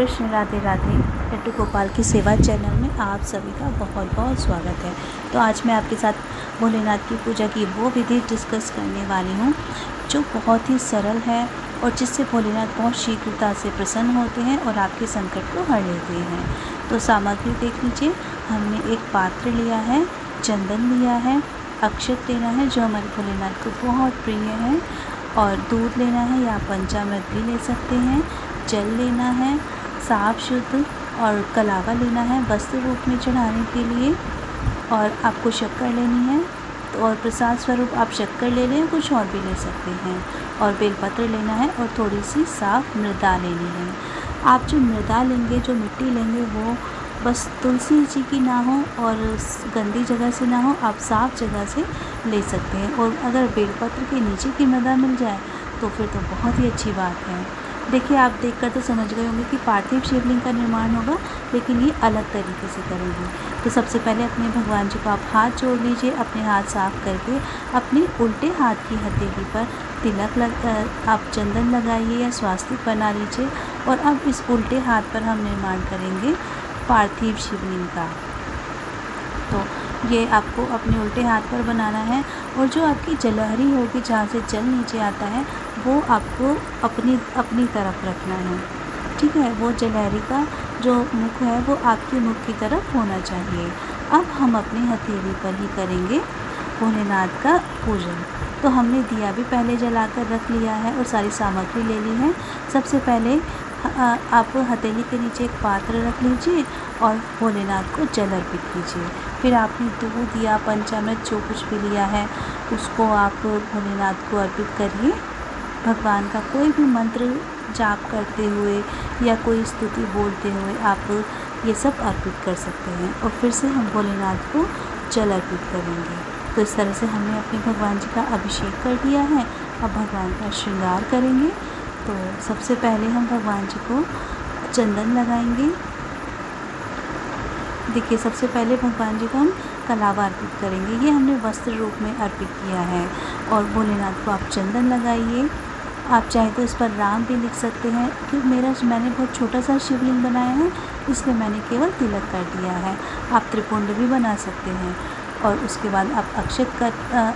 कृष्ण, राधे राधे। लड्डू गोपाल की सेवा चैनल में आप सभी का बहुत बहुत स्वागत है। तो आज मैं आपके साथ भोलेनाथ की पूजा की वो विधि डिस्कस करने वाली हूँ जो बहुत ही सरल है और जिससे भोलेनाथ बहुत शीघ्रता से प्रसन्न होते हैं और आपके संकट को हर लेते हैं। तो सामग्री देख लीजिए। हमने एक पात्र लिया है, चंदन लिया है, अक्षत लेना है जो हमारे भोलेनाथ को बहुत प्रिय है, और दूध लेना है या पंचामृत भी ले सकते हैं। जल लेना है साफ शुद्ध, और कलावा लेना है वस्त्र रूप में चढ़ाने के लिए, और आपको शक्कर लेनी है। तो और प्रसाद स्वरूप आप शक्कर ले लें, कुछ और भी ले सकते हैं। और बेलपत्र लेना है और थोड़ी सी साफ मृदा लेनी है। आप जो मृदा लेंगे, जो मिट्टी लेंगे, वो बस तुलसी जी की ना हो और गंदी जगह से ना हो, आप साफ़ जगह से ले सकते हैं। और अगर बेलपत्र के नीचे की मृदा मिल जाए तो फिर तो बहुत ही अच्छी बात है। देखिए, आप देखकर तो समझ गए होंगे कि पार्थिव शिवलिंग का निर्माण होगा, लेकिन ये अलग तरीके से करेंगे। तो सबसे पहले अपने भगवान जी को आप हाथ जोड़ लीजिए। अपने हाथ साफ करके अपने उल्टे हाथ की हथेली पर तिलक आप चंदन लगाइए या स्वास्तिक बना लीजिए। और अब इस उल्टे हाथ पर हम निर्माण करेंगे पार्थिव शिवलिंग का। तो ये आपको अपने उल्टे हाथ पर बनाना है, और जो आपकी जलहरी होगी जहाँ से जल नीचे आता है वो आपको अपनी तरफ रखना है। ठीक है, वो जलहरी का जो मुख है वो आपके मुख की तरफ होना चाहिए। अब हम अपनी हथेली पर ही करेंगे भोलेनाथ का पूजन। तो हमने दिया भी पहले जलाकर रख लिया है और सारी सामग्री ले ली है। सबसे पहले आप हथेली के नीचे एक पात्र रख लीजिए और भोलेनाथ को जल अर्पित कीजिए। फिर आपने दूध या पंचामृत जो कुछ भी लिया है उसको आप भोलेनाथ को अर्पित करिए। भगवान का कोई भी मंत्र जाप करते हुए या कोई स्तुति बोलते हुए आप ये सब अर्पित कर सकते हैं। और फिर से हम भोलेनाथ को जल अर्पित करेंगे। तो इस तरह से हमने अपने भगवान जी का अभिषेक कर दिया है। अब भगवान का श्रृंगार करेंगे। तो सबसे पहले हम भगवान जी को चंदन लगाएंगे। देखिए, सबसे पहले भगवान जी को हम कलावा अर्पित करेंगे। ये हमने वस्त्र रूप में अर्पित किया है। और भोलेनाथ को आप चंदन लगाइए। आप चाहे तो इस पर राम भी लिख सकते हैं, क्योंकि मैंने बहुत छोटा सा शिवलिंग बनाया है इसलिए मैंने केवल तिलक कर दिया है। आप त्रिपुंड भी बना सकते हैं। और उसके बाद आप अक्षत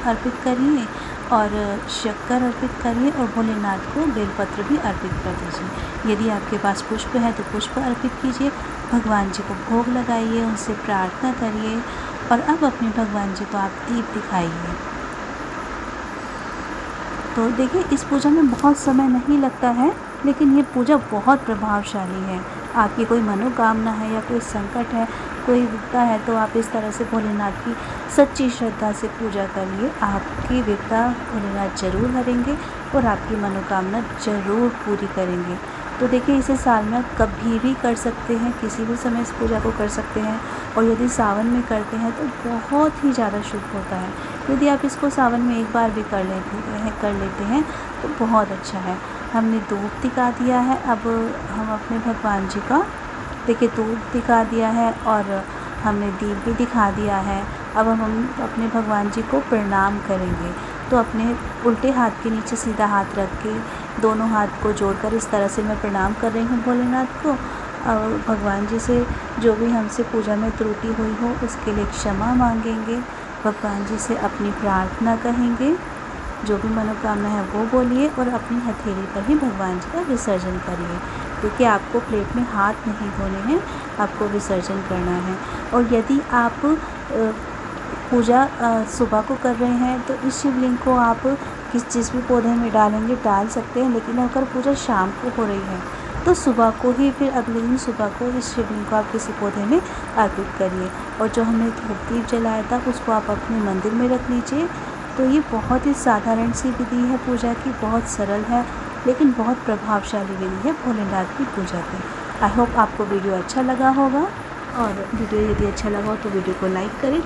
अर्पित करिए और शक्कर अर्पित करिए, और भोलेनाथ को बेलपत्र भी अर्पित कर दीजिए। यदि आपके पास पुष्प है तो पुष्प अर्पित कीजिए। भगवान जी को भोग लगाइए, उनसे प्रार्थना करिए। और अब अपने भगवान जी को आप दीप दिखाइए। तो देखिए, इस पूजा में बहुत समय नहीं लगता है, लेकिन ये पूजा बहुत प्रभावशाली है। आपकी कोई मनोकामना है या कोई संकट है, कोई विपदा है, तो आप इस तरह से भोलेनाथ की सच्ची श्रद्धा से पूजा करिए। आपकी विपदा भोलेनाथ जरूर हरेंगे और आपकी मनोकामना जरूर पूरी करेंगे। तो देखिए, इसे साल में आप कभी भी कर सकते हैं, किसी भी समय इस पूजा को कर सकते हैं। और यदि सावन में करते हैं तो बहुत ही ज़्यादा शुभ होता है। यदि आप इसको सावन में एक बार भी कर लेते हैं तो बहुत अच्छा है। हमने दूध दिखा दिया है। अब हम अपने भगवान जी का, देखिए, दूध दिखा दिया है और हमने दीप भी दिखा दिया है। अब हम अपने भगवान जी को प्रणाम करेंगे। तो अपने उल्टे हाथ के नीचे सीधा हाथ रख के दोनों हाथ को जोड़कर इस तरह से मैं प्रणाम कर रही हूँ भोलेनाथ को। और भगवान जी से जो भी हमसे पूजा में त्रुटि हुई हो उसके लिए क्षमा मांगेंगे। भगवान जी से अपनी प्रार्थना कहेंगे, जो भी मनोकामना है वो बोलिए, और अपनी हथेली पर ही भगवान जी का विसर्जन करिए। क्योंकि आपको प्लेट में हाथ नहीं धोने हैं, आपको विसर्जन करना है। और यदि आप पूजा सुबह को कर रहे हैं तो इस शिवलिंग को आप जिस भी पौधे में डालेंगे डाल सकते हैं। लेकिन अगर पूजा शाम को हो रही है तो सुबह को ही, फिर अगले दिन सुबह को इस शिवलिंग को आप किसी पौधे में अर्पित करिए। और जो हमने धूप दीप जलाया था उसको आप अपने मंदिर में रख लीजिए। तो ये बहुत ही साधारण सी विधि है पूजा की, बहुत सरल है लेकिन बहुत प्रभावशाली विधि है भोलेनाथ की पूजा की। आई होप आपको वीडियो अच्छा लगा होगा, और वीडियो यदि अच्छा लगा हो तो वीडियो को लाइक करें।